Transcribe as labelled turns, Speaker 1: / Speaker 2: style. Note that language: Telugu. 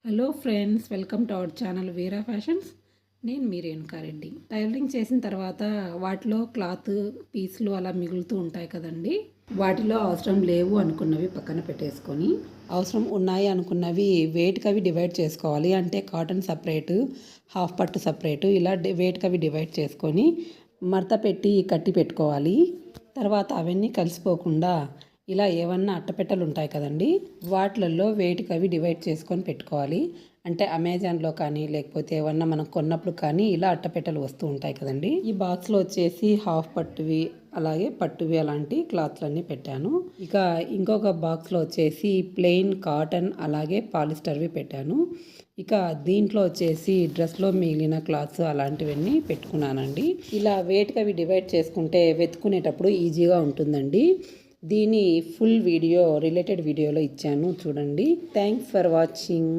Speaker 1: Hello friends, welcome to our channel Veera fashions. నేను మీ రేణుకారెడ్డి. టైలరింగ్ చేసిన తర్వాత వాటిలో క్లాత్ పీసులు అలా మిగులుతూ ఉంటాయి కదండి. వాటిలో అవసరం లేవు అనుకున్నవి పక్కన పెట్టేసుకొని, అవసరం ఉన్నాయి అనుకున్నవి వెయిట్కి అవి డివైడ్ చేసుకోవాలి. అంటే కాటన్ సపరేటు, హాఫ్ పట్టు సపరేటు, ఇలా వెయిట్కి అవి డివైడ్ చేసుకొని మడత పెట్టి కట్టి పెట్టుకోవాలి. తర్వాత అవన్నీ కలిసిపోకుండా ఇలా ఏమన్నా అట్టపెట్టెలు ఉంటాయి కదండి, వాటిలలో వెయిట్కి అవి డివైడ్ చేసుకొని పెట్టుకోవాలి. అంటే అమెజాన్లో కానీ లేకపోతే ఏమన్నా మనం కొన్నప్పుడు కానీ ఇలా అట్టపెట్టెలు వస్తూ ఉంటాయి కదండి. ఈ బాక్స్లో వచ్చేసి హాఫ్ పట్టువి అలాగే పట్టువి అలాంటి క్లాత్లన్నీ పెట్టాను. ఇక ఇంకొక బాక్స్లో వచ్చేసి ప్లెయిన్ కాటన్ అలాగే పాలిస్టర్వి పెట్టాను. ఇక దీంట్లో వచ్చేసి డ్రెస్లో మిగిలిన క్లాత్స్ అలాంటివన్నీ పెట్టుకున్నానండి. ఇలా వెయిట్కి అవి డివైడ్ చేసుకుంటే వెతుకునేటప్పుడు ఈజీగా ఉంటుందండి. దీని ఫుల్ వీడియో రిలేటెడ్ వీడియోలో ఇచ్చాను, చూడండి. Thanks for watching.